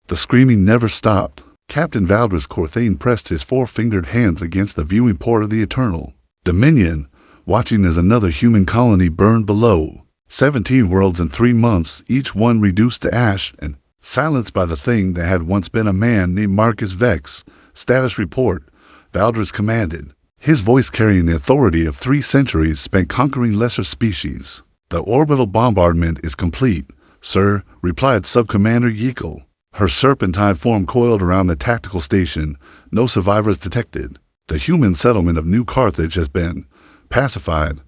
The screaming never stopped. Captain Valdres Corthane pressed his four-fingered hands against the viewing port of the Eternal Dominion, watching as another human colony burned below. 17 worlds in 3 months, each one reduced to ash and silenced by the thing that had once been a man named Marcus Vex. Status report, Valdres commanded, his voice carrying the authority of 3 centuries spent conquering lesser species. The orbital bombardment is complete, sir, replied Subcommander Yeakel. Her serpentine form coiled around the tactical station. No survivors detected. The human settlement of New Carthage has been pacified.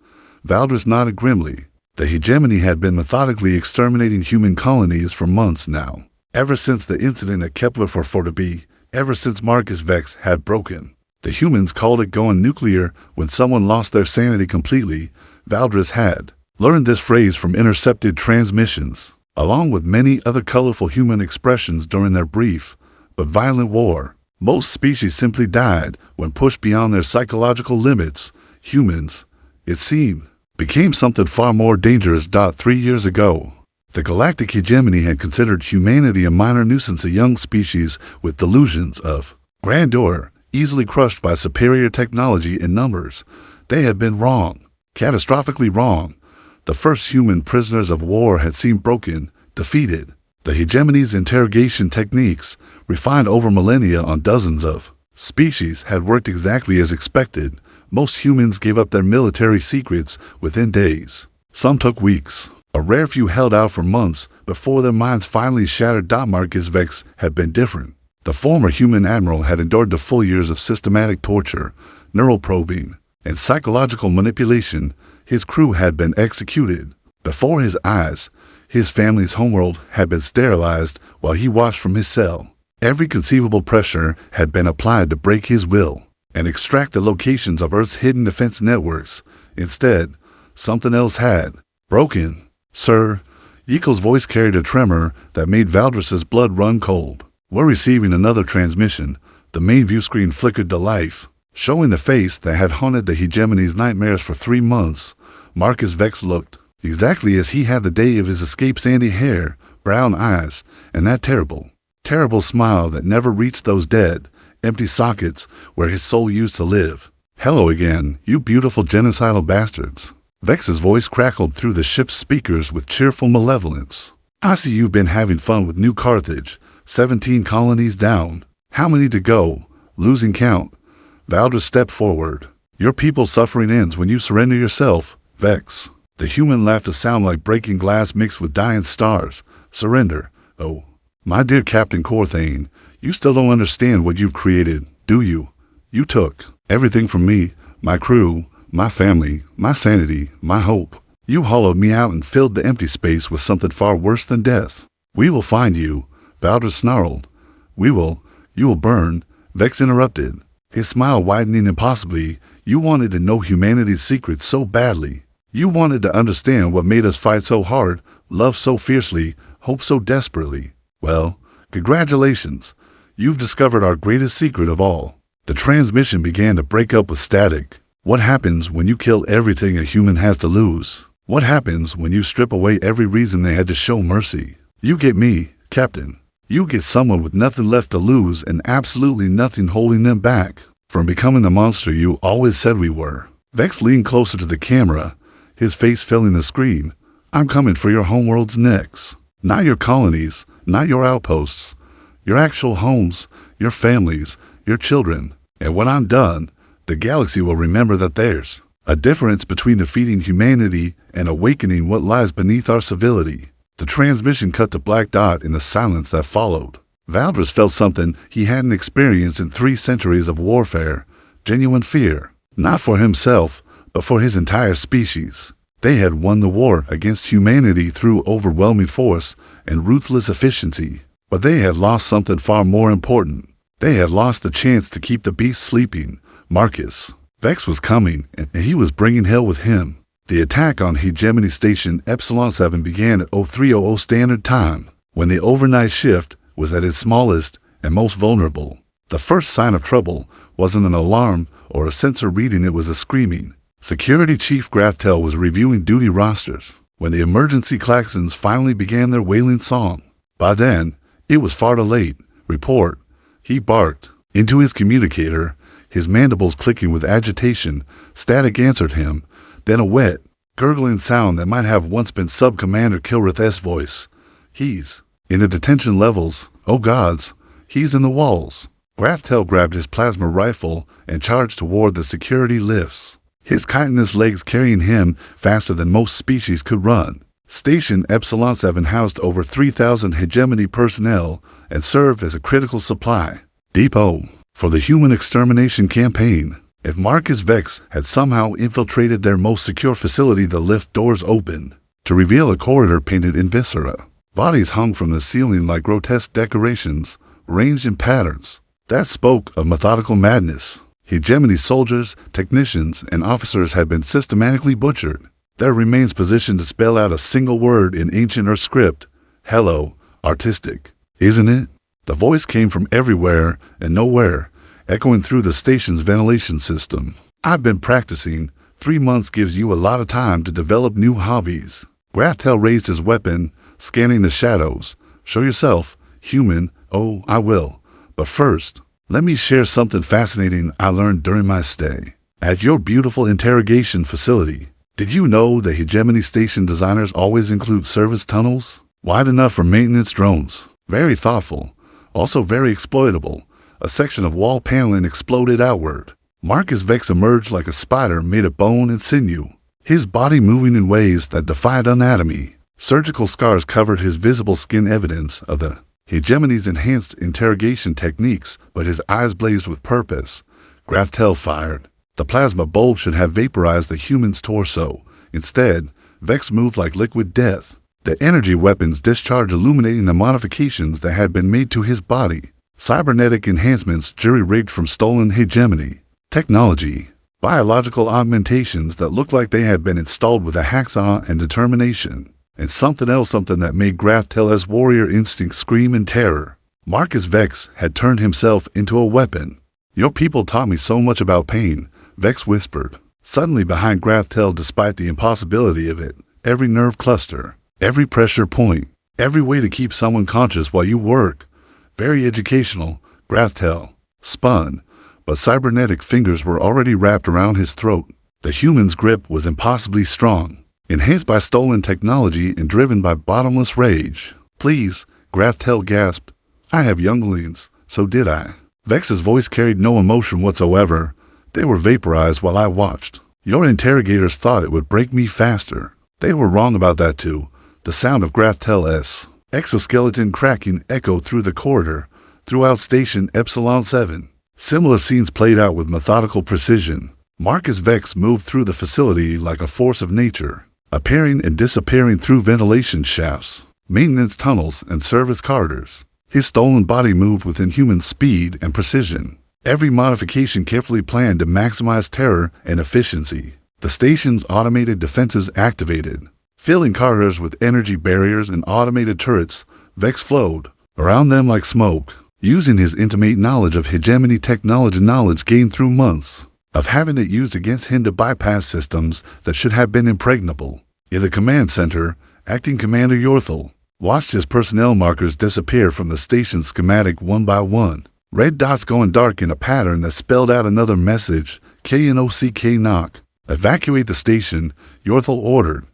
Valdres nodded grimly. The hegemony had been methodically exterminating human colonies for months now. Ever since the incident at Kepler for Forteby, ever since Marcus Vex had broken. The humans called it going nuclear when someone lost their sanity completely. Valdres had learned this phrase from intercepted transmissions, along with many other colorful human expressions during their brief but violent war. Most species simply died when pushed beyond their psychological limits. Humans, it seemed, became something far more dangerous. 3 years ago, the galactic hegemony had considered humanity a minor nuisance, a young species with delusions of grandeur, easily crushed by superior technology and numbers. They had been wrong, catastrophically wrong. The first human prisoners of war had seemed broken, defeated. The hegemony's interrogation techniques, refined over millennia on dozens of species, had worked exactly as expected. Most humans gave up their military secrets within days. Some took weeks. A rare few held out for months before their minds finally shattered. Marcus Vex had been different. The former human admiral had endured the full years of systematic torture, neural probing, and psychological manipulation. His crew had been executed. Before his eyes, his family's homeworld had been sterilized while he watched from his cell. Every conceivable pressure had been applied to break his will and extract the locations of Earth's hidden defense networks. Instead, something else had broken. Sir, Yeakel's voice carried a tremor that made Valdres's blood run cold. We're receiving another transmission. The main view screen flickered to life, showing the face that had haunted the hegemony's nightmares for 3 months. Marcus Vex looked exactly as he had the day of his escape: sandy hair, brown eyes, and that terrible, terrible smile that never reached those dead, empty sockets where his soul used to live. Hello again, you beautiful genocidal bastards. Vex's voice crackled through the ship's speakers with cheerful malevolence. I see you've been having fun with New Carthage. 17 colonies down. How many to go? Losing count. Valdres stepped forward. Your people's suffering ends when you surrender yourself, Vex. The human laughed, a sound like breaking glass mixed with dying stars. Surrender. Oh, my dear Captain Corthane, you still don't understand what you've created, do you? You took everything from me, my crew, my family, my sanity, my hope. You hollowed me out and filled the empty space with something far worse than death. We will find you, Valdres snarled. You will burn, Vex interrupted, his smile widening impossibly. You wanted to know humanity's secrets so badly. You wanted to understand what made us fight so hard, love so fiercely, hope so desperately. Well, congratulations. You've discovered our greatest secret of all. The transmission began to break up with static. What happens when you kill everything a human has to lose? What happens when you strip away every reason they had to show mercy? You get me, Captain. You get someone with nothing left to lose and absolutely nothing holding them back from becoming the monster you always said we were. Vex leaned closer to the camera, his face filling the screen. I'm coming for your homeworlds next. Not your colonies, not your outposts. Your actual homes, your families, your children. And when I'm done, the galaxy will remember that there's a difference between defeating humanity and awakening what lies beneath our civility. The transmission cut to black dot in the silence that followed. Valdres felt something he hadn't experienced in 3 centuries of warfare. Genuine fear. Not for himself, but for his entire species. They had won the war against humanity through overwhelming force and ruthless efficiency. But they had lost something far more important. They had lost the chance to keep the beast sleeping. Marcus Vex was coming, and he was bringing hell with him. The attack on Hegemony Station Epsilon 7 began at 0300 Standard Time, when the overnight shift was at its smallest and most vulnerable. The first sign of trouble wasn't an alarm or a sensor reading, it was a screaming. Security Chief Graftel was reviewing duty rosters when the emergency klaxons finally began their wailing song. By then, It was far too late. Report. He barked. Into his communicator, his mandibles clicking with agitation. Static answered him, then a wet, gurgling sound that might have once been Sub-Commander Kilrith's voice. He's in the detention levels. Oh gods, he's in the walls. GlaxHFY grabbed his plasma rifle and charged toward the security lifts, his chitinous legs carrying him faster than most species could run. Station Epsilon 7 housed over 3,000 hegemony personnel and served as a critical supply depot for the human extermination campaign. If Marcus Vex had somehow infiltrated their most secure facility, the lift doors opened to reveal a corridor painted in viscera. Bodies hung from the ceiling like grotesque decorations, arranged in patterns that spoke of methodical madness. Hegemony soldiers, technicians, and officers had been systematically butchered, their remains positioned to spell out a single word in ancient Earth script. Hello, artistic, isn't it? The voice came from everywhere and nowhere, echoing through the station's ventilation system. I've been practicing. 3 months gives you a lot of time to develop new hobbies. GlaxHFY raised his weapon, scanning the shadows. Show yourself, human. Oh, I will. But first, let me share something fascinating I learned during my stay at your beautiful interrogation facility. Did you know that hegemony station designers always include service tunnels? Wide enough for maintenance drones. Very thoughtful. Also very exploitable. A section of wall paneling exploded outward. Marcus Vex emerged like a spider made of bone and sinew, his body moving in ways that defied anatomy. Surgical scars covered his visible skin, evidence of the hegemony's enhanced interrogation techniques, but his eyes blazed with purpose. GlaxHFY fired. The plasma bulb should have vaporized the human's torso. Instead, Vex moved like liquid death, the energy weapons discharge illuminating the modifications that had been made to his body. Cybernetic enhancements jury-rigged from stolen hegemony technology. Biological augmentations that looked like they had been installed with a hacksaw and determination. And something else, something that made GlaxHFY's warrior instinct scream in terror. Marcus Vex had turned himself into a weapon. Your people taught me so much about pain, Vex whispered. Suddenly behind GlaxHFY, despite the impossibility of it, every nerve cluster, every pressure point, every way to keep someone conscious while you work. Very educational. GlaxHFY spun, but cybernetic fingers were already wrapped around his throat. The human's grip was impossibly strong, enhanced by stolen technology and driven by bottomless rage. Please, GlaxHFY gasped. I have younglings, so did I. Vex's voice carried no emotion whatsoever. They were vaporized while I watched. Your interrogators thought it would break me faster. They were wrong about that too. The sound of GlaxHFY's exoskeleton cracking echoed through the corridor, throughout Station Epsilon 7. Similar scenes played out with methodical precision. Marcus Vex moved through the facility like a force of nature, appearing and disappearing through ventilation shafts, maintenance tunnels, and service corridors. His stolen body moved with inhuman speed and precision, every modification carefully planned to maximize terror and efficiency. The station's automated defenses activated, filling corridors with energy barriers and automated turrets. Vex flowed around them like smoke, using his intimate knowledge of hegemony technology, knowledge gained through months of having it used against him to bypass systems that should have been impregnable. In the command center, Acting Commander Yorthel watched his personnel markers disappear from the station's schematic one by one, red dots going dark in a pattern that spelled out another message, KNOCK knock. Evacuate the station, Yorthel ordered.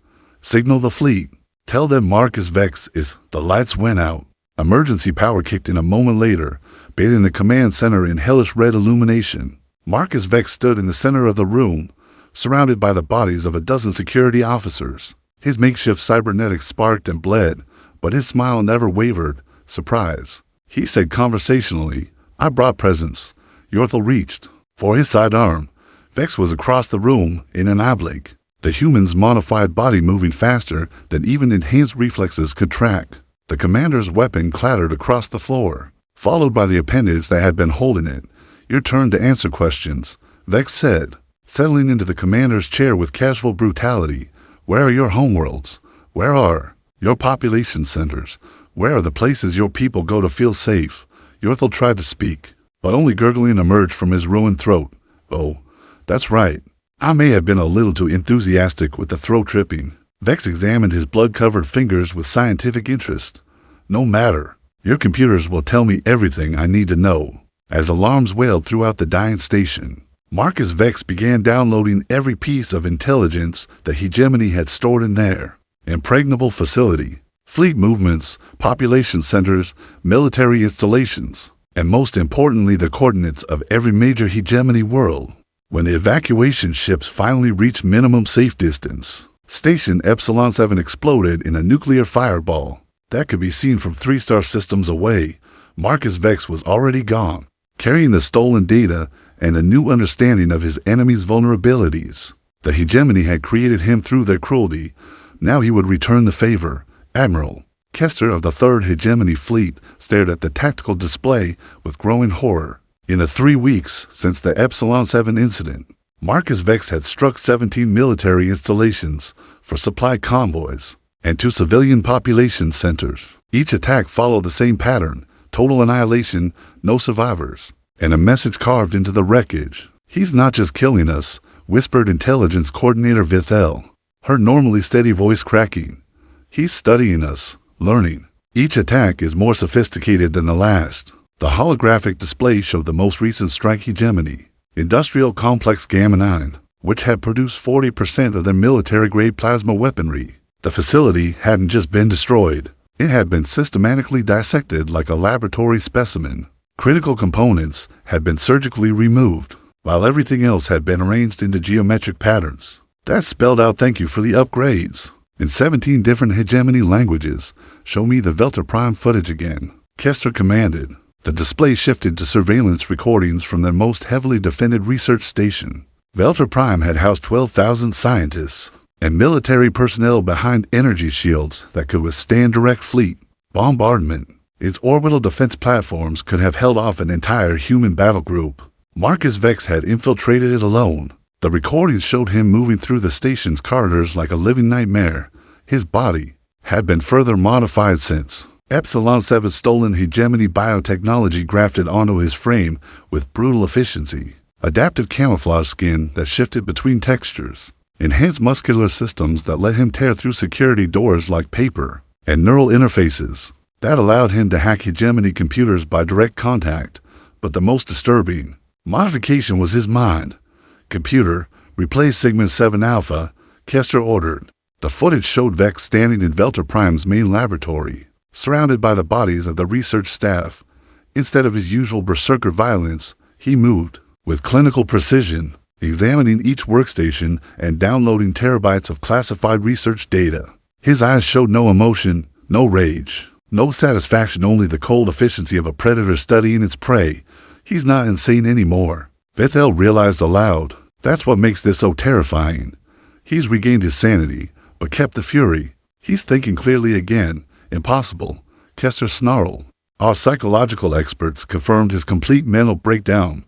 Signal the fleet. Tell them Marcus Vex is. The lights went out. Emergency power kicked in a moment later, bathing the command center in hellish red illumination. Marcus Vex stood in the center of the room, surrounded by the bodies of a dozen security officers. His makeshift cybernetics sparked and bled, but his smile never wavered. Surprise. He said conversationally, I brought presents. Yorthel reached for his sidearm. Vex was across the room in an eye blink, the human's modified body moving faster than even enhanced reflexes could track. The commander's weapon clattered across the floor, followed by the appendage that had been holding it. Your turn to answer questions, Vex said, settling into the commander's chair with casual brutality. Where are your homeworlds? Where are your population centers? Where are the places your people go to feel safe? Yorthel tried to speak, but only gurgling emerged from his ruined throat. Oh, that's right. I may have been a little too enthusiastic with the throat tripping. Vex examined his blood-covered fingers with scientific interest. No matter. Your computers will tell me everything I need to know. As alarms wailed throughout the dying station, Marcus Vex began downloading every piece of intelligence that Hegemony had stored in their impregnable facility. Fleet movements, population centers, military installations, and most importantly the coordinates of every major Hegemony world. When the evacuation ships finally reached minimum safe distance, Station Epsilon 7 exploded in a nuclear fireball that could be seen from 3-star systems away. Marcus Vex was already gone, carrying the stolen data and a new understanding of his enemy's vulnerabilities. The Hegemony had created him through their cruelty. Now he would return the favor. Admiral Kester of the 3rd Hegemony Fleet stared at the tactical display with growing horror. In the 3 weeks since the Epsilon 7 incident, Marcus Vex had struck 17 military installations for supply convoys and 2 civilian population centers. Each attack followed the same pattern: total annihilation, no survivors, and a message carved into the wreckage. "He's not just killing us," whispered Intelligence Coordinator Vithel, her normally steady voice cracking. "He's studying us, learning. Each attack is more sophisticated than the last." The holographic display showed the most recent strike Hegemony, Industrial Complex Gamma 9, which had produced 40% of their military-grade plasma weaponry. The facility hadn't just been destroyed. It had been systematically dissected like a laboratory specimen. Critical components had been surgically removed, while everything else had been arranged into geometric patterns. That spelled out thank you for the upgrades. In 17 different Hegemony languages, show me the Velter Prime footage again, Kester commanded. The display shifted to surveillance recordings from their most heavily defended research station. Velter Prime had housed 12,000 scientists and military personnel behind energy shields that could withstand direct fleet bombardment. Its orbital defense platforms could have held off an entire human battle group. Marcus Vex had infiltrated it alone. The recordings showed him moving through the station's corridors like a living nightmare. His body had been further modified since Epsilon 7's stolen Hegemony biotechnology grafted onto his frame with brutal efficiency. Adaptive camouflage skin that shifted between textures, enhanced muscular systems that let him tear through security doors like paper, and neural interfaces that allowed him to hack Hegemony computers by direct contact. But the most disturbing modification was his mind. "Computer, replace Sigma 7 Alpha," Kester ordered. The footage showed Vex standing in Velter Prime's main laboratory, surrounded by the bodies of the research staff. Instead of his usual berserker violence, he moved with clinical precision, examining each workstation and downloading terabytes of classified research data. His eyes showed no emotion, no rage, no satisfaction, only the cold efficiency of a predator studying its prey. He's not insane anymore, Vithel realized aloud. That's what makes this so terrifying. He's regained his sanity, but kept the fury. He's thinking clearly again. Impossible, Kester snarled. Our psychological experts confirmed his complete mental breakdown.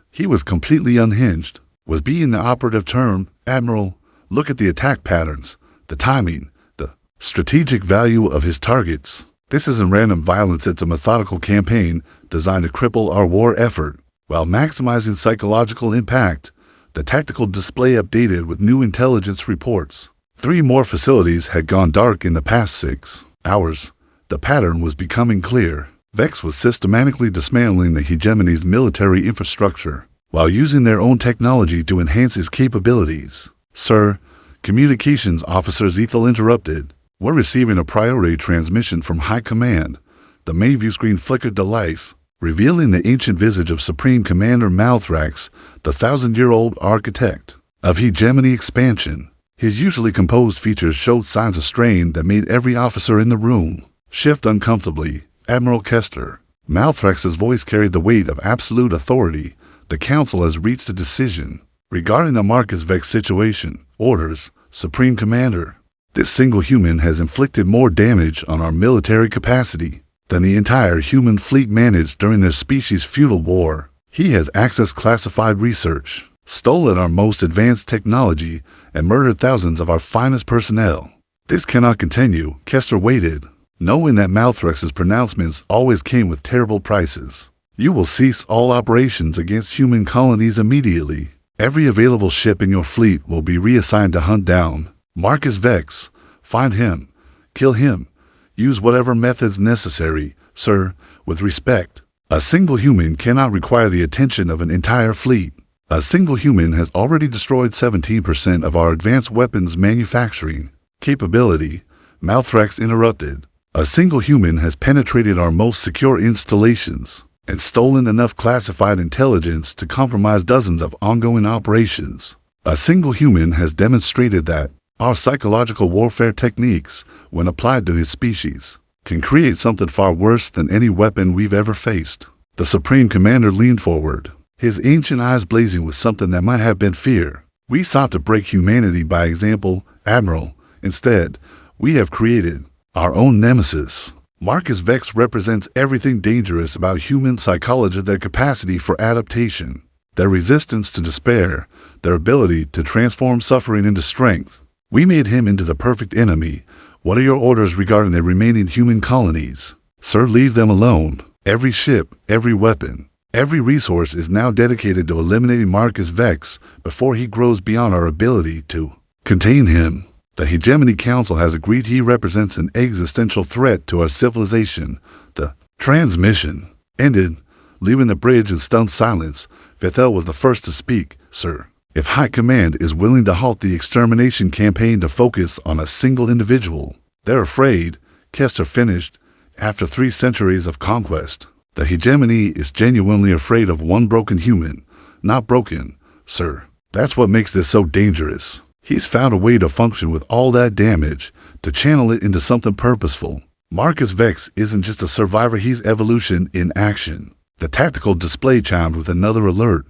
He was completely unhinged. Was being the operative term, Admiral? Look at the attack patterns, the timing, the strategic value of his targets. This isn't random violence, it's a methodical campaign designed to cripple our war effort, while maximizing psychological impact. The tactical display updated with new intelligence reports. 3 more facilities had gone dark in the past 6 hours. The pattern was becoming clear. Vex was systematically dismantling the Hegemony's military infrastructure, while using their own technology to enhance his capabilities. "Sir," Communications Officer Zethel interrupted. "We're receiving a priority transmission from High Command." The main view screen flickered to life, revealing the ancient visage of Supreme Commander Malthrax, the 1,000-year-old architect of Hegemony expansion. His usually composed features showed signs of strain that made every officer in the room shift uncomfortably. "Admiral Kester." Malthrax's voice carried the weight of absolute authority. "The Council has reached a decision regarding the Marcus Vex situation. Orders, Supreme Commander. This single human has inflicted more damage on our military capacity than the entire human fleet managed during their species' feudal war. He has accessed classified research, stolen our most advanced technology, and murdered thousands of our finest personnel. This cannot continue." Kester waited, knowing that Malthrax's pronouncements always came with terrible prices. "You will cease all operations against human colonies immediately. Every available ship in your fleet will be reassigned to hunt down Marcus Vex. Find him, kill him, use whatever methods necessary sir, with respect. A single human cannot require the attention of an entire fleet. A single human has already destroyed 17% of our advanced weapons manufacturing capability. Malthrax interrupted. A single human has penetrated our most secure installations and stolen enough classified intelligence to compromise dozens of ongoing operations. A single human has demonstrated that our psychological warfare techniques, when applied to his species, can create something far worse than any weapon we've ever faced. The Supreme Commander leaned forward, his ancient eyes blazing with something that might have been fear. We sought to break humanity by example, Admiral. Instead, we have created our own nemesis. Marcus Vex represents everything dangerous about human psychology: their capacity for adaptation, their resistance to despair, their ability to transform suffering into strength. We made him into the perfect enemy. What are your orders regarding the remaining human colonies? Sir, leave them alone. Every ship, every weapon, every resource is now dedicated to eliminating Marcus Vex before he grows beyond our ability to contain him. The Hegemony Council has agreed he represents an existential threat to our civilization. The transmission ended, leaving the bridge in stunned silence. Vethel was the first to speak. Sir, if High Command is willing to halt the extermination campaign to focus on a single individual, they're afraid, Kester finished. After 3 centuries of conquest, the Hegemony is genuinely afraid of one broken human. Not broken, sir. That's what makes this so dangerous. He's found a way to function with all that damage, to channel it into something purposeful. Marcus Vex isn't just a survivor, he's evolution in action. The tactical display chimed with another alert.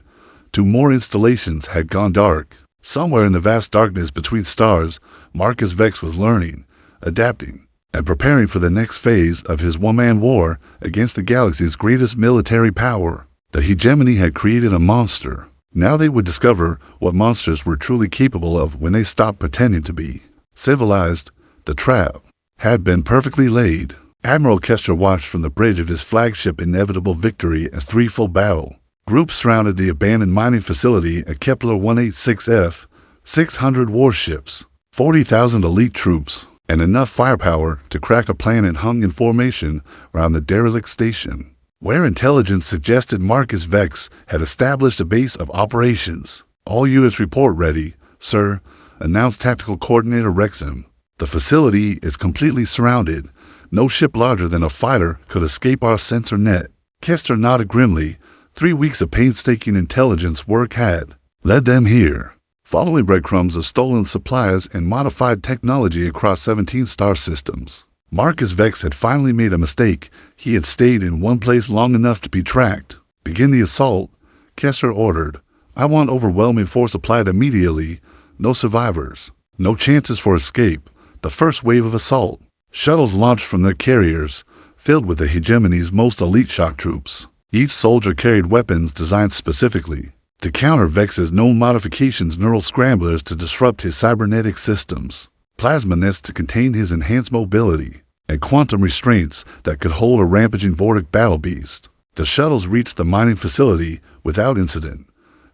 2 more installations had gone dark. Somewhere in the vast darkness between stars, Marcus Vex was learning, adapting, and preparing for the next phase of his one-man war against the galaxy's greatest military power. The Hegemony had created a monster. Now they would discover what monsters were truly capable of when they stopped pretending to be civilized. The trap had been perfectly laid. Admiral Kester watched from the bridge of his flagship Inevitable Victory as threefold battle groups surrounded the abandoned mining facility at Kepler 186F, 600 warships, 40,000 elite troops, and enough firepower to crack a planet hung in formation around the derelict station, where intelligence suggested Marcus Vex had established a base of operations. All units report ready, sir, announced Tactical Coordinator Rexham. The facility is completely surrounded. No ship larger than a fighter could escape our sensor net. Kester nodded grimly. 3 weeks of painstaking intelligence work had led them here, following breadcrumbs of stolen supplies and modified technology across 17 star systems. Marcus Vex had finally made a mistake. He had stayed in one place long enough to be tracked. Begin the assault, Kester ordered. I want overwhelming force applied immediately. No survivors. No chances for escape. The first wave of assault. Shuttles launched from their carriers, filled with the Hegemony's most elite shock troops. Each soldier carried weapons designed specifically to counter Vex's known modifications: neural scramblers to disrupt his cybernetic systems, plasma nets to contain his enhanced mobility, and quantum restraints that could hold a rampaging Vortic battle beast. The shuttles reached the mining facility without incident.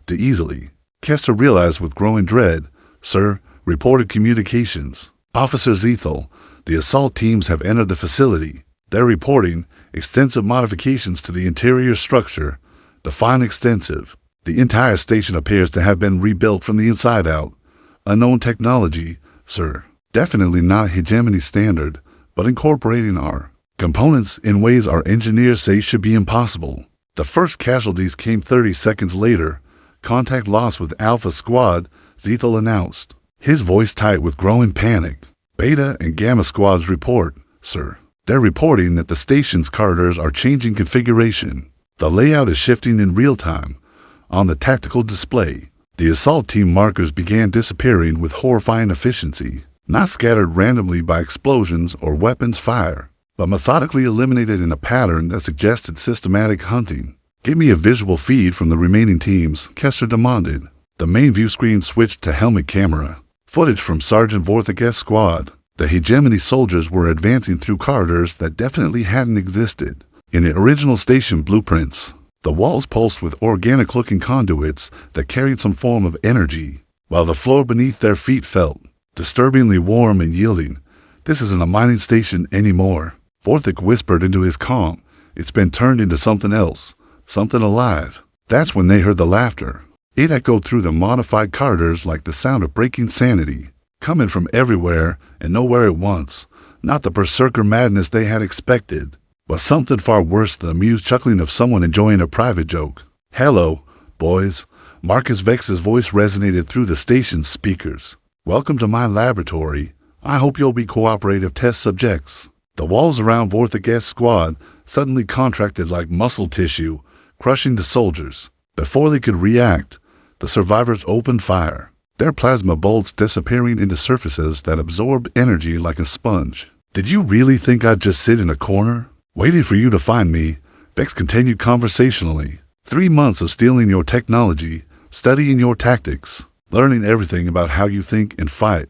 Too easily. Kester realized with growing dread. Sir, reported communications. Officer Zethal, the assault teams have entered the facility. They're reporting extensive modifications to the interior structure. Define extensive. The entire station appears to have been rebuilt from the inside out. Unknown technology, sir. Definitely not Hegemony standard, but incorporating our components in ways our engineers say should be impossible. The first casualties came 30 seconds later. Contact lost with Alpha Squad, Zethal announced, his voice tight with growing panic. Beta and Gamma Squads report, sir. They're reporting that the station's corridors are changing configuration. The layout is shifting in real time. On the tactical display, the assault team markers began disappearing with horrifying efficiency, not scattered randomly by explosions or weapons fire, but methodically eliminated in a pattern that suggested systematic hunting. Give me a visual feed from the remaining teams, Kester demanded. The main view screen switched to helmet camera. Footage from Sergeant Vorthic's squad. The Hegemony soldiers were advancing through corridors that definitely hadn't existed in the original station blueprints. The walls pulsed with organic-looking conduits that carried some form of energy, while the floor beneath their feet felt disturbingly warm and yielding. This isn't a mining station anymore. Vorthik whispered into his calm. It's been turned into something else, something alive. That's when they heard the laughter. It echoed through the modified corridors like the sound of breaking sanity, coming from everywhere and nowhere at once. Not the berserker madness they had expected, but something far worse, the amused chuckling of someone enjoying a private joke. "Hello, boys." Marcus Vex's voice resonated through the station's speakers. "Welcome to my laboratory. I hope you'll be cooperative test subjects." The walls around Vorthik's squad suddenly contracted like muscle tissue, crushing the soldiers. Before they could react, the survivors opened fire, their plasma bolts disappearing into surfaces that absorbed energy like a sponge. "Did you really think I'd just sit in a corner, waiting for you to find me?" Vex continued conversationally. 3 months of stealing your technology, studying your tactics, learning everything about how you think and fight.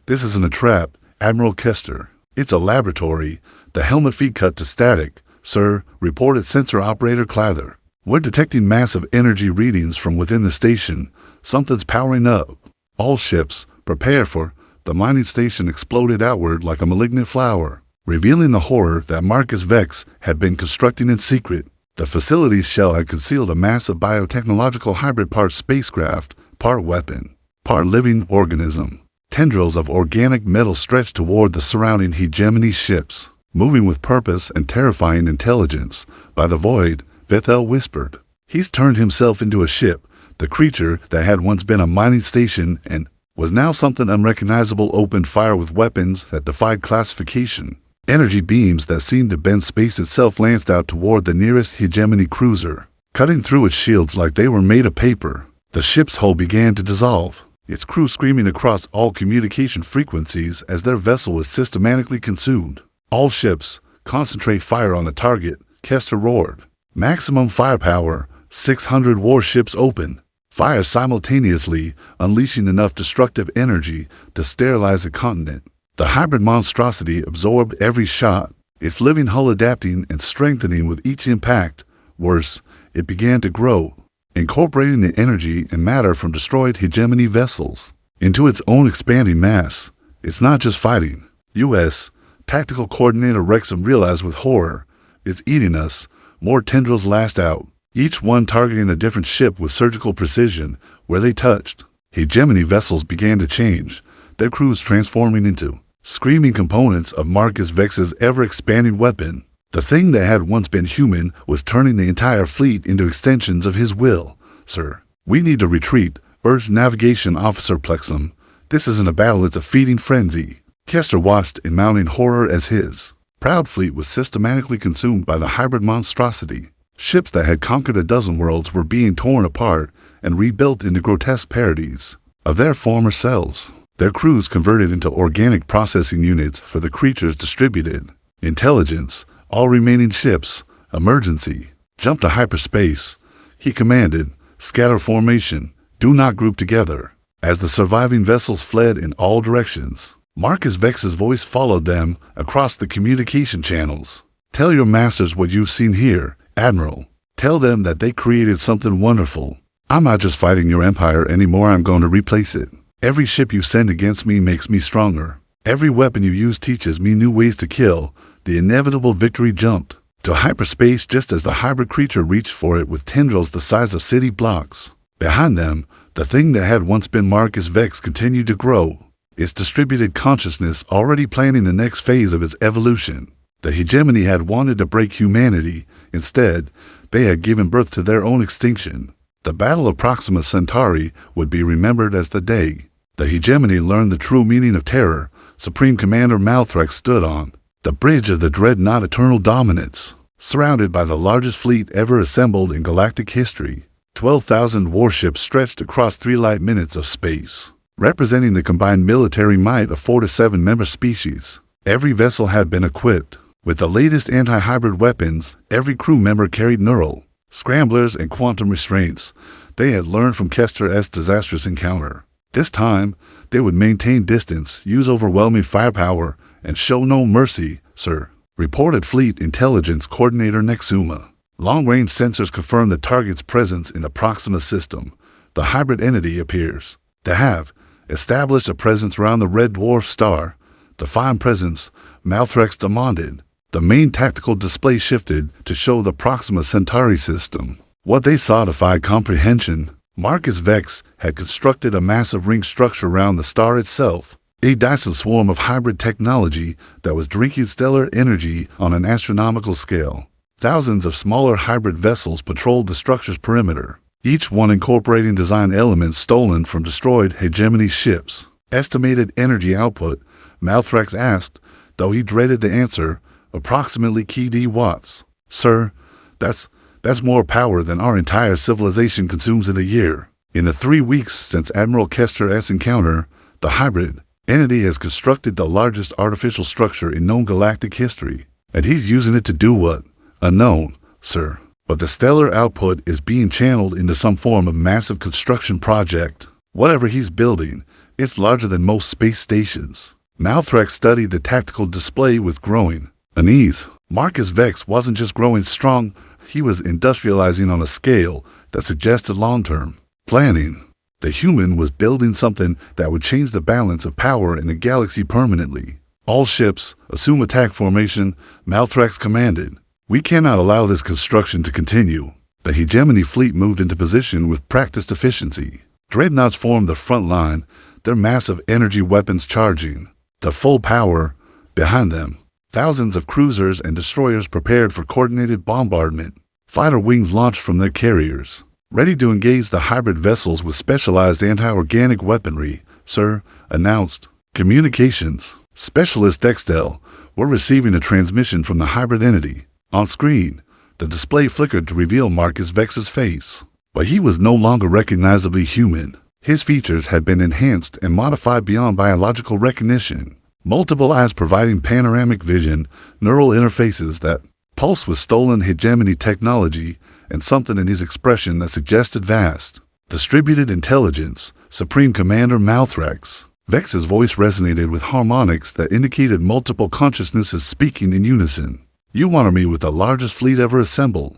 This isn't a trap, Admiral Kester. It's a laboratory. The helmet feed cut to static, sir, reported sensor operator Clather. We're detecting massive energy readings from within the station. Something's powering up. All ships, prepare for. The mining station exploded outward like a malignant flower, revealing the horror that Marcus Vex had been constructing in secret. The facility's shell had concealed a massive biotechnological hybrid, part spacecraft, part weapon, part living organism. Tendrils of organic metal stretched toward the surrounding hegemony ships, moving with purpose and terrifying intelligence. "By the void," Vethel whispered. "He's turned himself into a ship, the creature that had once been a mining station and was now something unrecognizable. Opened fire with weapons that defied classification. Energy beams that seemed to bend space itself lanced out toward the nearest hegemony cruiser, cutting through its shields like they were made of paper. The ship's hull began to dissolve, its crew screaming across all communication frequencies as their vessel was systematically consumed. "All ships, concentrate fire on the target," Kester roared. "Maximum firepower, 600 warships open. Fire simultaneously, unleashing enough destructive energy to sterilize a continent." The hybrid monstrosity absorbed every shot, its living hull adapting and strengthening with each impact. Worse, it began to grow, incorporating the energy and matter from destroyed hegemony vessels into its own expanding mass. "It's not just fighting. U.S. Tactical Coordinator Wrexham realized with horror. It's eating us." More tendrils lashed out, each one targeting a different ship with surgical precision where they touched. Hegemony vessels began to change, their crews transforming into screaming components of Marcus Vex's ever-expanding weapon. The thing that had once been human was turning the entire fleet into extensions of his will. "Sir, we need to retreat," urged Navigation Officer Plexum. "This isn't a battle, it's a feeding frenzy." Kester watched in mounting horror as his proud fleet was systematically consumed by the hybrid monstrosity. Ships that had conquered a dozen worlds were being torn apart and rebuilt into grotesque parodies of their former selves. Their crews converted into organic processing units for the creatures distributed. "Intelligence, all remaining ships, emergency, jump to hyperspace," he commanded. "Scatter formation, do not group together." As the surviving vessels fled in all directions, Marcus Vex's voice followed them across the communication channels. "Tell your masters what you've seen here, Admiral. Tell them that they created something wonderful. I'm not just fighting your empire anymore, I'm going to replace it. Every ship you send against me makes me stronger. Every weapon you use teaches me new ways to kill." The inevitable victory jumped to hyperspace just as the hybrid creature reached for it with tendrils the size of city blocks. Behind them, the thing that had once been Marcus Vex continued to grow, its distributed consciousness already planning the next phase of its evolution. The hegemony had wanted to break humanity. Instead, they had given birth to their own extinction. The Battle of Proxima Centauri would be remembered as the day the hegemony learned the true meaning of terror. Supreme Commander Malthrex stood on the bridge of the dreadnought Eternal Dominance, surrounded by the largest fleet ever assembled in galactic history. 12,000 warships stretched across 3 light minutes of space, representing the combined military might of 4 to 7 member species. Every vessel had been equipped with the latest anti-hybrid weapons. Every crew member carried neural scramblers and quantum restraints they had learned from Kester's disastrous encounter. This time, they would maintain distance, use overwhelming firepower, and show no mercy, sir, reported Fleet Intelligence Coordinator Nexuma. Long-range sensors confirm the target's presence in the Proxima system. The hybrid entity appears to have established a presence around the red dwarf star. "Define presence," Malthrex demanded. The main tactical display shifted to show the Proxima Centauri system. What they saw defied comprehension. Marcus Vex had constructed a massive ring structure around the star itself, a Dyson swarm of hybrid technology that was drinking stellar energy on an astronomical scale. Thousands of smaller hybrid vessels patrolled the structure's perimeter, each one incorporating design elements stolen from destroyed hegemony ships. Estimated energy output, Malthrax asked, though he dreaded the answer, approximately kd watts. Sir, that's more power than our entire civilization consumes in a year. In the 3 weeks since Admiral Kester's encounter, the hybrid entity has constructed the largest artificial structure in known galactic history, and he's using it to do what? Unknown, sir. But the stellar output is being channeled into some form of massive construction project. Whatever he's building, it's larger than most space stations. Malthrax studied the tactical display with growing unease. Marcus Vex wasn't just growing strong, he was industrializing on a scale that suggested long-term planning. The human was building something that would change the balance of power in the galaxy permanently. All ships, assume attack formation, Malthrax commanded. We cannot allow this construction to continue. The hegemony fleet moved into position with practiced efficiency. Dreadnoughts formed the front line, their massive energy weapons charging to full power behind them. Thousands of cruisers and destroyers prepared for coordinated bombardment. Fighter wings launched from their carriers, ready to engage the hybrid vessels with specialized anti-organic weaponry. Sir, announced. Communications. Specialist Dextel were receiving a transmission from the hybrid entity. On screen, the display flickered to reveal Marcus Vex's face. But he was no longer recognizably human. His features had been enhanced and modified beyond biological recognition. Multiple eyes providing panoramic vision, neural interfaces that pulsed with stolen hegemony technology, and something in his expression that suggested vast, distributed intelligence. Supreme Commander Malthrax. Vex's voice resonated with harmonics that indicated multiple consciousnesses speaking in unison. You honor me with the largest fleet ever assembled.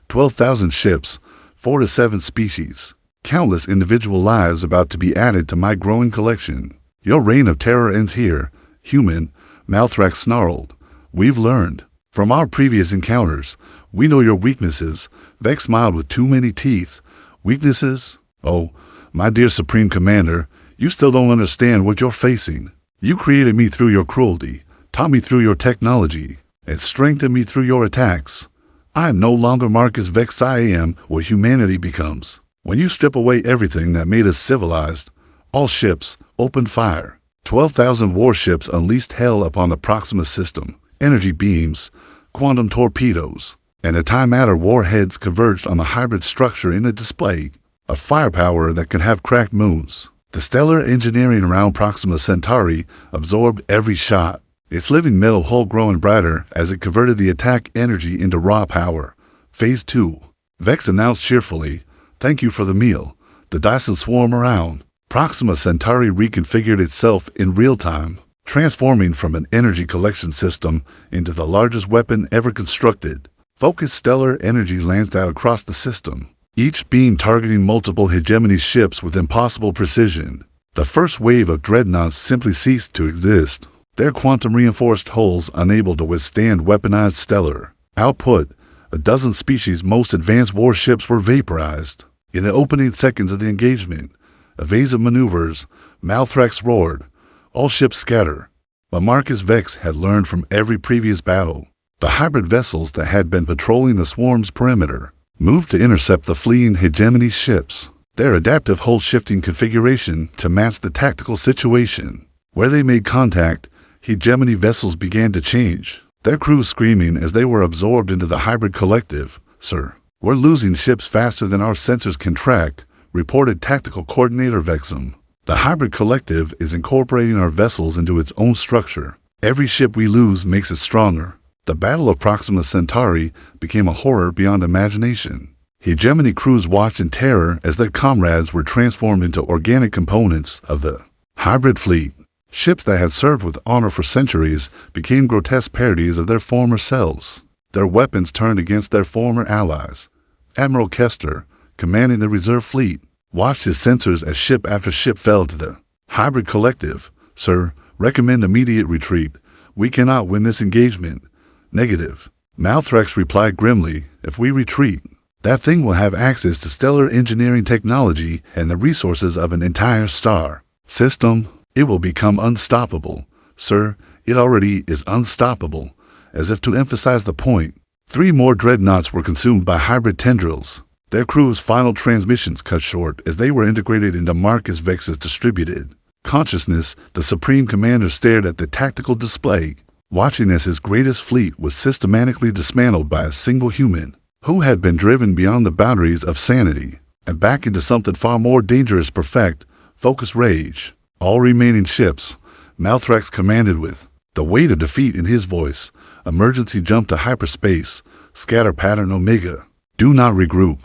12,000 ships, 4 to 7 species. Countless individual lives about to be added to my growing collection. Your reign of terror ends here, human, Malthrax snarled. We've learned. From our previous encounters, we know your weaknesses. Vex smiled with too many teeth. Weaknesses? Oh, my dear Supreme Commander, you still don't understand what you're facing. You created me through your cruelty, taught me through your technology, and strengthened me through your attacks. I am no longer Marcus Vex. I am what humanity becomes. When you strip away everything that made us civilized, all ships opened fire. 12,000 warships unleashed hell upon the Proxima system. Energy beams, quantum torpedoes, and antimatter warheads converged on the hybrid structure in a display of firepower that could have cracked moons. The stellar engineering around Proxima Centauri absorbed every shot, its living metal hull growing brighter as it converted the attack energy into raw power. Phase 2. Vex announced cheerfully, "Thank you for the meal." The Dyson swarm around. Proxima Centauri reconfigured itself in real time, transforming from an energy collection system into the largest weapon ever constructed. Focused stellar energy lanced out across the system, each beam targeting multiple hegemony ships with impossible precision. The first wave of dreadnoughts simply ceased to exist, their quantum-reinforced hulls unable to withstand weaponized stellar output. A dozen species' most advanced warships were vaporized. In the opening seconds of the engagement, evasive maneuvers, Malthrax roared, "All ships scatter." But Marcus Vex had learned from every previous battle. The hybrid vessels that had been patrolling the swarm's perimeter moved to intercept the fleeing hegemony ships, their adaptive hull-shifting configuration to match the tactical situation. Where they made contact, hegemony vessels began to change, their crews screaming as they were absorbed into the hybrid collective. "Sir, we're losing ships faster than our sensors can track," reported Tactical Coordinator Vexum. "The hybrid collective is incorporating our vessels into its own structure. Every ship we lose makes it stronger." The Battle of Proxima Centauri became a horror beyond imagination. Hegemony crews watched in terror as their comrades were transformed into organic components of the hybrid fleet. Ships that had served with honor for centuries became grotesque parodies of their former selves. Their weapons turned against their former allies. Admiral Kester, commanding the reserve fleet, watched his sensors as ship after ship fell to the hybrid collective. "Sir, recommend immediate retreat. We cannot win this engagement." Negative. Malthrax replied grimly, if we retreat, that thing will have access to stellar engineering technology and the resources of an entire star system. It will become unstoppable. Sir, it already is unstoppable. As if to emphasize the point, 3 more dreadnoughts were consumed by hybrid tendrils. Their crew's final transmissions cut short as they were integrated into Marcus Vex's distributed consciousness. The Supreme Commander stared at the tactical display, watching as his greatest fleet was systematically dismantled by a single human who had been driven beyond the boundaries of sanity and back into something far more dangerous. Perfect, focus rage. All remaining ships, Malthrax commanded with the weight of defeat in his voice. Emergency jump to hyperspace. Scatter pattern Omega. Do not regroup.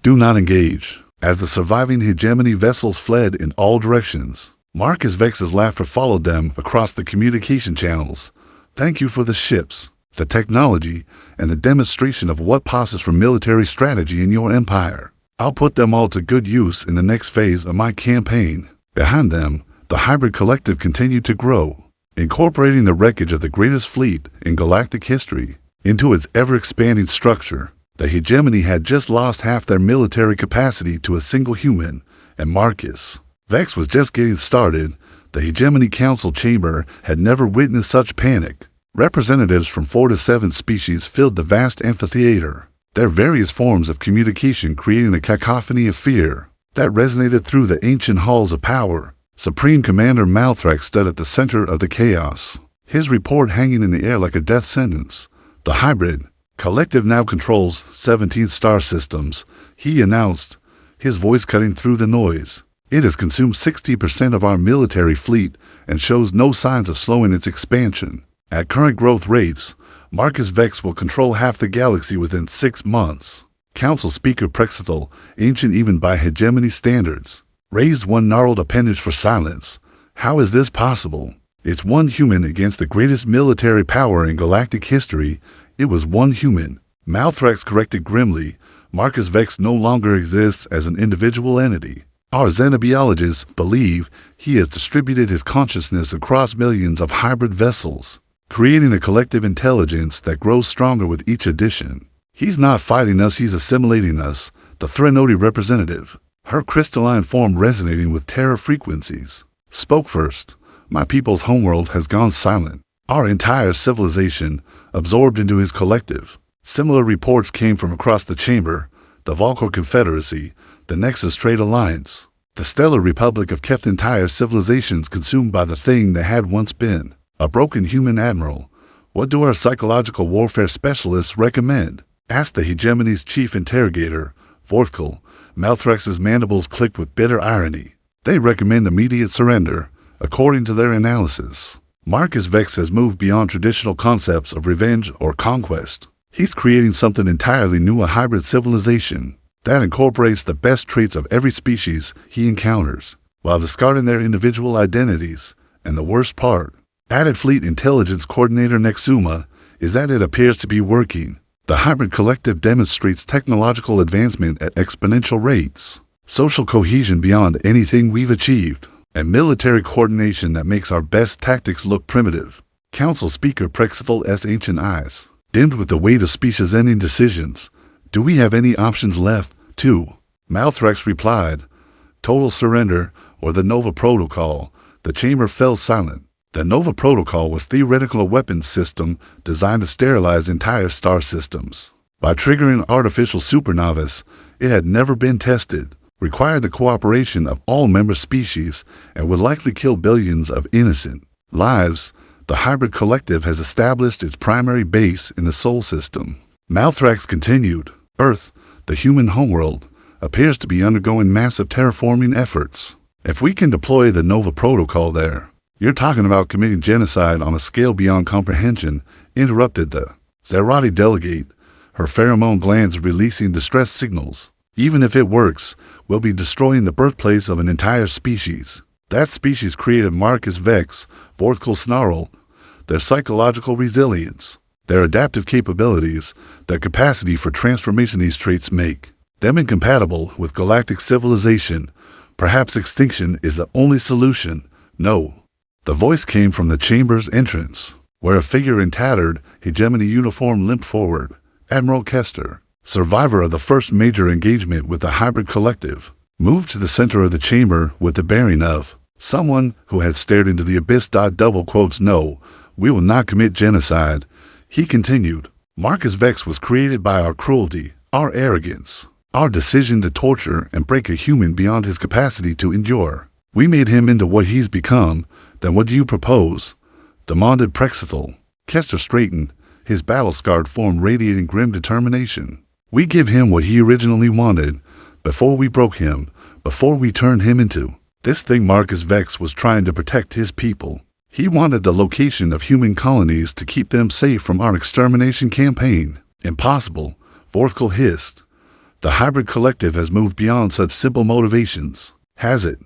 Do not engage. As the surviving hegemony vessels fled in all directions, Marcus Vex's laughter followed them across the communication channels. Thank you for the ships, the technology, and the demonstration of what passes for military strategy in your empire. I'll put them all to good use in the next phase of my campaign. Behind them, the hybrid collective continued to grow, incorporating the wreckage of the greatest fleet in galactic history into its ever-expanding structure. The hegemony had just lost half their military capacity to a single human, and Marcus Vex was just getting started. The Hegemony Council chamber had never witnessed such panic. Representatives from 4 to 7 species filled the vast amphitheater, their various forms of communication creating a cacophony of fear that resonated through the ancient halls of power. Supreme Commander Malthrax stood at the center of the chaos, his report hanging in the air like a death sentence. The hybrid collective now controls 17 star systems, he announced, his voice cutting through the noise. It has consumed 60% of our military fleet and shows no signs of slowing its expansion. At current growth rates, Marcus Vex will control half the galaxy within 6 months. Council Speaker Prexithal, ancient even by hegemony standards, raised one gnarled appendage for silence. How is this possible? It's one human against the greatest military power in galactic history. It was one human. Malthrax corrected grimly. Marcus Vex no longer exists as an individual entity. Our xenobiologists believe he has distributed his consciousness across millions of hybrid vessels, creating a collective intelligence that grows stronger with each addition. He's not fighting us, he's assimilating us, the Threnody representative, her crystalline form resonating with terror frequencies, spoke first. My people's homeworld has gone silent. Our entire civilization absorbed into his collective. Similar reports came from across the chamber. The Valkor Confederacy, the Nexus Trade Alliance, the Stellar Republic of kept entire civilizations consumed by the thing that had once been a broken human admiral. What do our psychological warfare specialists recommend? Asked the hegemony's chief interrogator, Vorthkal. Malthrax's mandibles clicked with bitter irony. They recommend immediate surrender, according to their analysis. Marcus Vex has moved beyond traditional concepts of revenge or conquest. He's creating something entirely new, a hybrid civilization that incorporates the best traits of every species he encounters, while discarding their individual identities. And the worst part, added Fleet Intelligence Coordinator Nexuma, is that it appears to be working. The hybrid collective demonstrates technological advancement at exponential rates, social cohesion beyond anything we've achieved, and military coordination that makes our best tactics look primitive. Council Speaker Prexithal's ancient eyes dimmed with the weight of species-ending decisions. Do we have any options left? 2. Malthrax replied, total surrender or the Nova Protocol. The chamber fell silent. The Nova Protocol was theoretical a weapons system designed to sterilize entire star systems. By triggering artificial supernovas, it had never been tested, required the cooperation of all member species, and would likely kill billions of innocent lives. The hybrid collective has established its primary base in the Sol system. Malthrax continued, Earth, the human homeworld, appears to be undergoing massive terraforming efforts. If we can deploy the Nova Protocol there, you're talking about committing genocide on a scale beyond comprehension, interrupted the Zerati delegate, her pheromone glands releasing distress signals. Even if it works, we'll be destroying the birthplace of an entire species. That species created Marcus Vex, Vorthkal Snarl, their psychological resilience, their adaptive capabilities, their capacity for transformation. These traits make them incompatible with galactic civilization. Perhaps extinction is the only solution. No. The voice came from the chamber's entrance. where a figure in tattered, hegemony uniform limped forward. Admiral Kester, survivor of the first major engagement with the hybrid collective, moved to the center of the chamber with the bearing of someone who had stared into the abyss. No, we will not commit genocide, he continued. Marcus Vex was created by our cruelty, our arrogance, our decision to torture and break a human beyond his capacity to endure. We made him into what he's become. Then what do you propose? Demanded Prexithal. Kester straightened, his battle-scarred form radiating grim determination. We give him what he originally wanted, before we broke him, before we turned him into this thing. Marcus Vex was trying to protect his people. He wanted the location of human colonies to keep them safe from our extermination campaign. Impossible, Vorthkal hissed. The hybrid collective has moved beyond such simple motivations. Has it?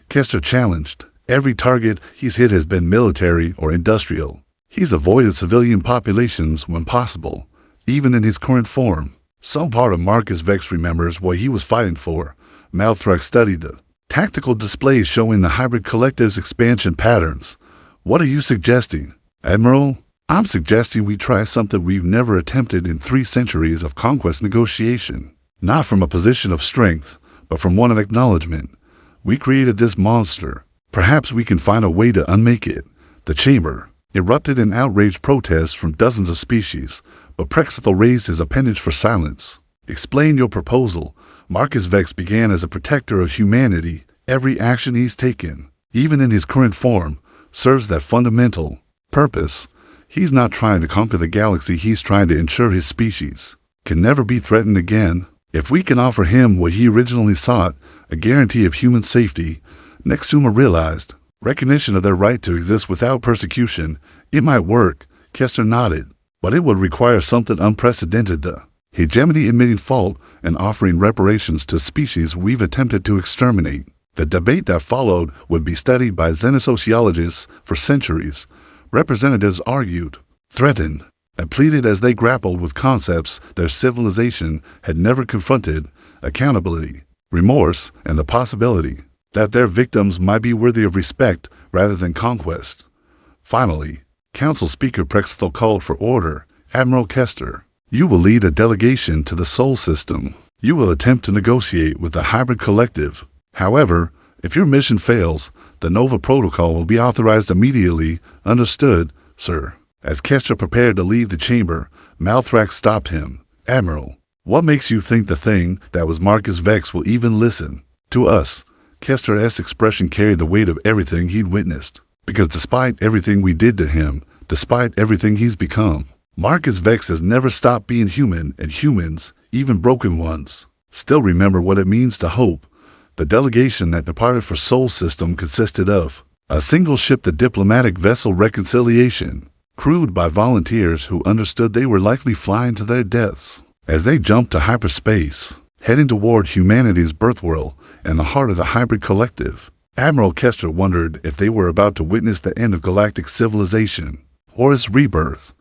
Kester challenged. Every target he's hit has been military or industrial. He's avoided civilian populations when possible, even in his current form. Some part of Marcus Vex remembers what he was fighting for. Malthrak studied the tactical displays showing the hybrid collective's expansion patterns. What are you suggesting, Admiral? I'm suggesting we try something we've never attempted in 3 centuries of conquest negotiation. Not from a position of strength, but from one of acknowledgement. We created this monster. Perhaps we can find a way to unmake it. The chamber erupted in outraged protests from dozens of species, but Prexithal raised his appendage for silence. Explain your proposal. Marcus Vex began as a protector of humanity. Every action he's taken, even in his current form, serves that fundamental purpose. He's not trying to conquer the galaxy, he's trying to ensure his species can never be threatened again. If we can offer him what he originally sought, a guarantee of human safety, Nexuma realized, recognition of their right to exist without persecution, it might work. Kester nodded, but it would require something unprecedented, the hegemony admitting fault and offering reparations to species we've attempted to exterminate. The debate that followed would be studied by xenosociologists for centuries. Representatives argued, threatened, and pleaded as they grappled with concepts their civilization had never confronted: accountability, remorse, and the possibility that their victims might be worthy of respect rather than conquest. Finally, Council Speaker Prexithal called for order. Admiral Kester, you will lead a delegation to the Sol system. You will attempt to negotiate with the hybrid collective. However, if your mission fails, the Nova Protocol will be authorized immediately. Understood, sir. As Kester prepared to leave the chamber, Malthrak stopped him. Admiral, what makes you think the thing that was Marcus Vex will even listen to us? Kester's expression carried the weight of everything he'd witnessed. Because despite everything we did to him, despite everything he's become, Marcus Vex has never stopped being human, and humans, even broken ones, still remember what it means to hope. The delegation that departed for Sol System consisted of a single ship, the diplomatic vessel Reconciliation, crewed by volunteers who understood they were likely flying to their deaths. As they jumped to hyperspace, heading toward humanity's birthworld and the heart of the hybrid collective, Admiral Kester wondered if they were about to witness the end of galactic civilization or its rebirth.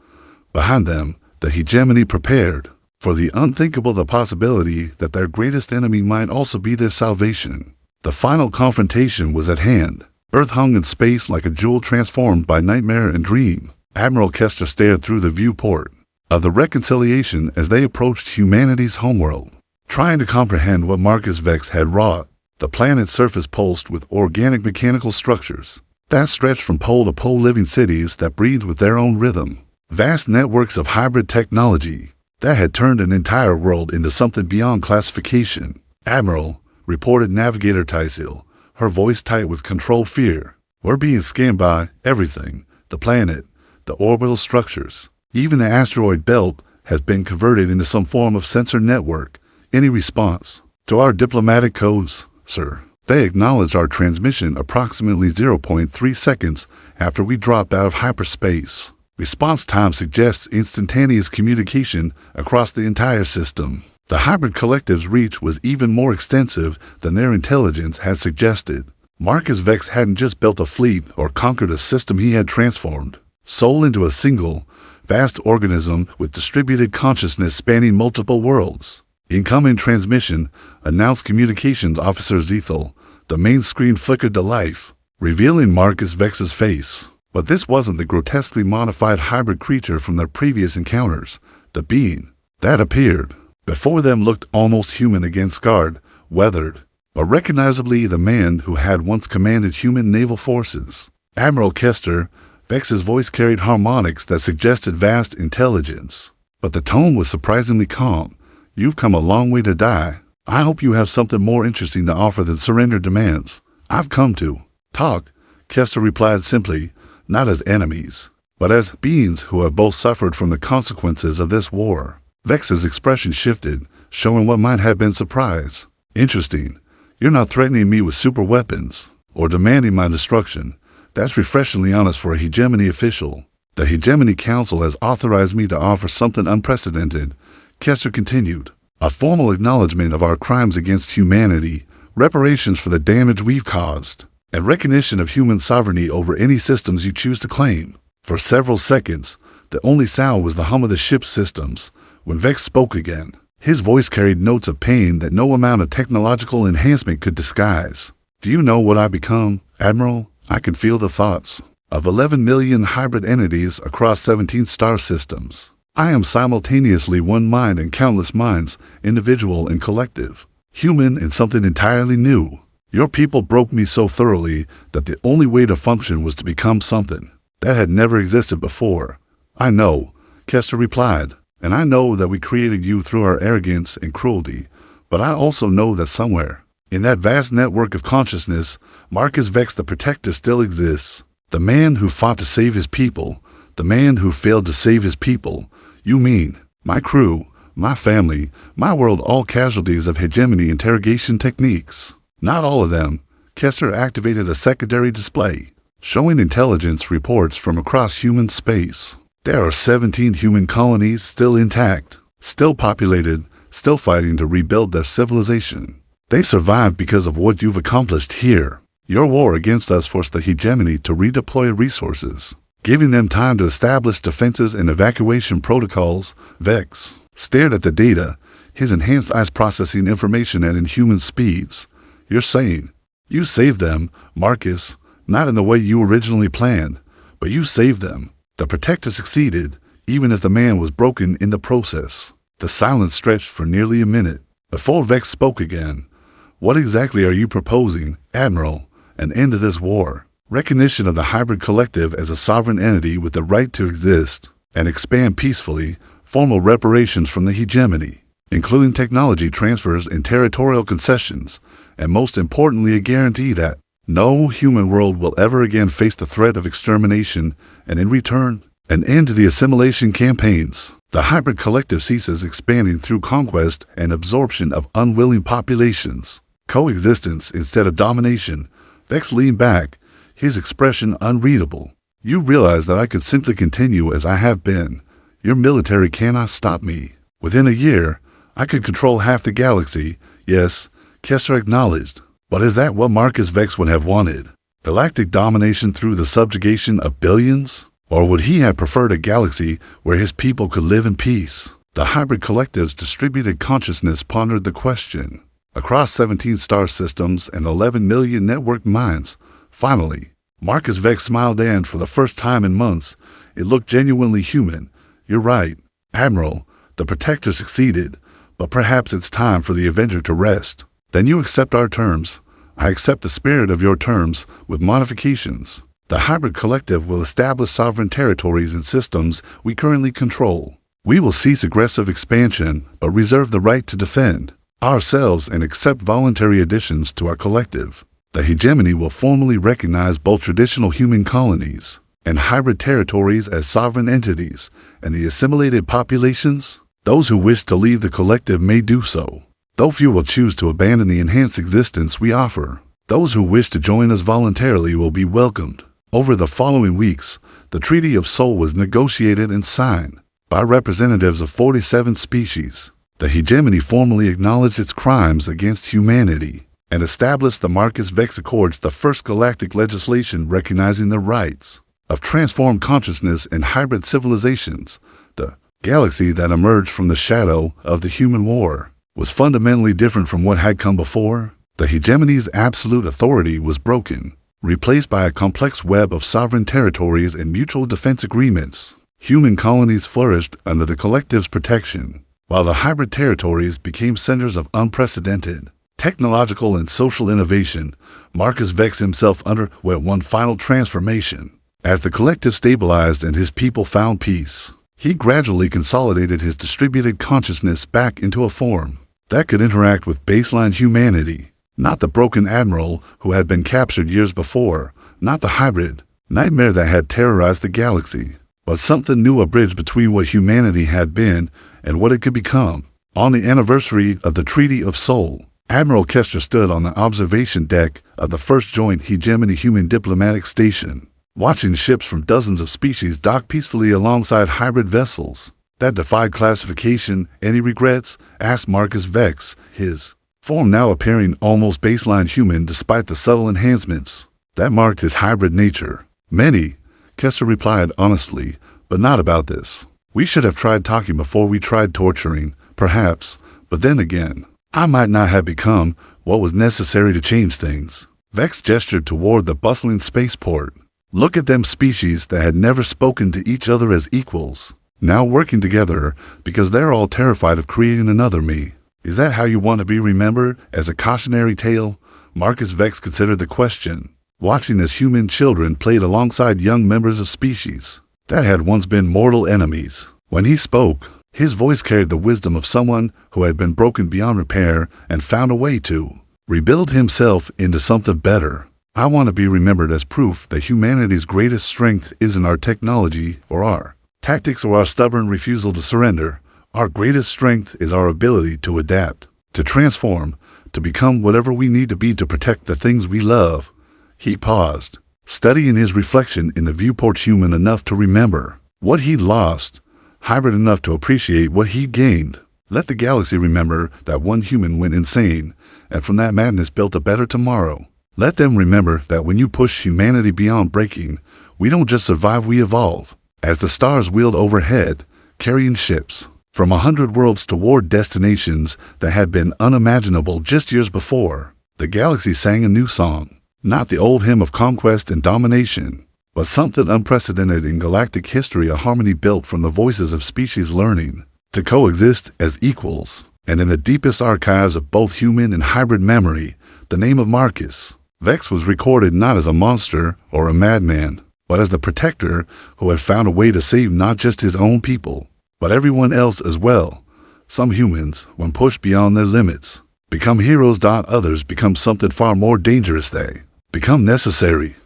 Behind them, the hegemony prepared for the unthinkable, the possibility that their greatest enemy might also be their salvation. The final confrontation was at hand. Earth hung in space like a jewel transformed by nightmare and dream. Admiral Kester stared through the viewport of the Reconciliation as they approached humanity's homeworld, trying to comprehend what Marcus Vex had wrought. The planet's surface pulsed with organic mechanical structures that stretched from pole to pole, living cities that breathed with their own rhythm, vast networks of hybrid technology that had turned an entire world into something beyond classification. Admiral, reported Navigator Tysil, her voice tight with controlled fear, we're being scanned by everything. The planet, the orbital structures, even the asteroid belt has been converted into some form of sensor network. Any response to our diplomatic codes, sir? They acknowledged our transmission approximately 0.3 seconds after we dropped out of hyperspace. Response time suggests instantaneous communication across the entire system. The hybrid collective's reach was even more extensive than their intelligence had suggested. Marcus Vex hadn't just built a fleet or conquered a system, he had transformed Sol into a single, vast organism with distributed consciousness spanning multiple worlds. Incoming transmission, announced Communications Officer Zethal. The main screen flickered to life, revealing Marcus Vex's face. But this wasn't the grotesquely modified hybrid creature from their previous encounters. The being that appeared before them looked almost human, again scarred, weathered, but recognizably the man who had once commanded human naval forces. Admiral Kester, Vex's voice carried harmonics that suggested vast intelligence, but the tone was surprisingly calm. You've come a long way to die. I hope you have something more interesting to offer than surrender demands. I've come to talk, Kester replied simply, not as enemies, but as beings who have both suffered from the consequences of this war. Vex's expression shifted, showing what might have been surprise. Interesting. You're not threatening me with super weapons or demanding my destruction. That's refreshingly honest for a hegemony official. The Hegemony Council has authorized me to offer something unprecedented, Kester continued. A formal acknowledgement of our crimes against humanity, reparations for the damage we've caused, and recognition of human sovereignty over any systems you choose to claim. For several seconds, the only sound was the hum of the ship's systems. When Vex spoke again, his voice carried notes of pain that no amount of technological enhancement could disguise. Do you know what I become, Admiral? I can feel the thoughts of 11 million hybrid entities across 17 star systems. I am simultaneously one mind and countless minds, individual and collective, human and something entirely new. Your people broke me so thoroughly that the only way to function was to become something that had never existed before. I know, Kester replied, and I know that we created you through our arrogance and cruelty, but I also know that somewhere in that vast network of consciousness, Marcus Vex the Protector still exists. The man who fought to save his people, the man who failed to save his people. You mean, my crew, my family, my world, all casualties of hegemony interrogation techniques. Not all of them. Kester activated a secondary display, showing intelligence reports from across human space. There are 17 human colonies still intact, still populated, still fighting to rebuild their civilization. They survived because of what you've accomplished here. Your war against us forced the hegemony to redeploy resources, giving them time to establish defenses and evacuation protocols. Vex stared at the data, his enhanced eyes processing information at inhuman speeds. You're saying you saved them, Marcus, not in the way you originally planned, but you saved them. The Protector succeeded, even if the man was broken in the process. The silence stretched for nearly a minute before Vex spoke again. What exactly are you proposing, Admiral? An end to this war, recognition of the hybrid collective as a sovereign entity with the right to exist and expand peacefully, formal reparations from the hegemony, including technology transfers and territorial concessions, and most importantly a guarantee that no human world will ever again face the threat of extermination, and in return, an end to the assimilation campaigns. The hybrid collective ceases expanding through conquest and absorption of unwilling populations. Coexistence instead of domination. Vex leaned back, his expression unreadable. You realize that I could simply continue as I have been. Your military cannot stop me. Within a year, I could control half the galaxy. Yes, Kester acknowledged. But is that what Marcus Vex would have wanted? Galactic domination through the subjugation of billions? Or would he have preferred a galaxy where his people could live in peace? The hybrid collective's distributed consciousness pondered the question. Across 17 star systems and 11 million networked minds, finally, Marcus Vex smiled, and for the first time in months, it looked genuinely human. You're right, Admiral. The Protector succeeded, but perhaps it's time for the Avenger to rest. Then you accept our terms. I accept the spirit of your terms, with modifications. The hybrid collective will establish sovereign territories and systems we currently control. We will cease aggressive expansion, but reserve the right to defend ourselves and accept voluntary additions to our collective. The hegemony will formally recognize both traditional human colonies and hybrid territories as sovereign entities, and the assimilated populations, those who wish to leave the collective may do so, though few will choose to abandon the enhanced existence we offer. Those who wish to join us voluntarily will be welcomed. Over the following weeks, the Treaty of Soul was negotiated and signed by representatives of 47 species. The hegemony formally acknowledged its crimes against humanity and established the Marcus Vex Accords, the first galactic legislation recognizing the rights of transformed consciousness and hybrid civilizations. The galaxy that emerged from the shadow of the human war was fundamentally different from what had come before. The hegemony's absolute authority was broken. replaced by a complex web of sovereign territories and mutual defense agreements. Human colonies flourished under the collective's protection, while the hybrid territories became centers of unprecedented technological and social innovation. Marcus Vex himself underwent one final transformation. As the collective stabilized and his people found peace, he gradually consolidated his distributed consciousness back into a form that could interact with baseline humanity. Not the broken admiral who had been captured years before, not the hybrid nightmare that had terrorized the galaxy, but something new, a bridge between what humanity had been and what it could become. On the anniversary of the Treaty of Soul, Admiral Kester stood on the observation deck of the first joint hegemony human diplomatic station, watching ships from dozens of species dock peacefully alongside hybrid vessels that defied classification. Any regrets? Asked Marcus Vex, his form now appearing almost baseline human despite the subtle enhancements that marked his hybrid nature. Many, Kester replied honestly, but not about this. We should have tried talking before we tried torturing, perhaps, but then again, I might not have become what was necessary to change things. Vex gestured toward the bustling spaceport. Look at them, species that had never spoken to each other as equals, now working together because they're all terrified of creating another me. Is that how you want to be remembered, as a cautionary tale? Marcus Vex considered the question, watching as human children played alongside young members of species that had once been mortal enemies. When he spoke, his voice carried the wisdom of someone who had been broken beyond repair and found a way to rebuild himself into something better. I want to be remembered as proof that humanity's greatest strength isn't our technology or our tactics or our stubborn refusal to surrender. Our greatest strength is our ability to adapt, to transform, to become whatever we need to be to protect the things we love. He paused, studying his reflection in the viewport, human enough to remember what he'd lost, hybrid enough to appreciate what he'd gained. Let the galaxy remember that one human went insane, and from that madness built a better tomorrow. Let them remember that when you push humanity beyond breaking, we don't just survive, we evolve. As the stars wheeled overhead, carrying ships from 100 worlds toward destinations that had been unimaginable just years before, the galaxy sang a new song. Not the old hymn of conquest and domination, but something unprecedented in galactic history, a harmony built from the voices of species learning to coexist as equals. And in the deepest archives of both human and hybrid memory, the name of Marcus Vex was recorded not as a monster or a madman, but as the protector who had found a way to save not just his own people, but everyone else as well. Some humans, when pushed beyond their limits, become heroes. Others become something far more dangerous. They become necessary.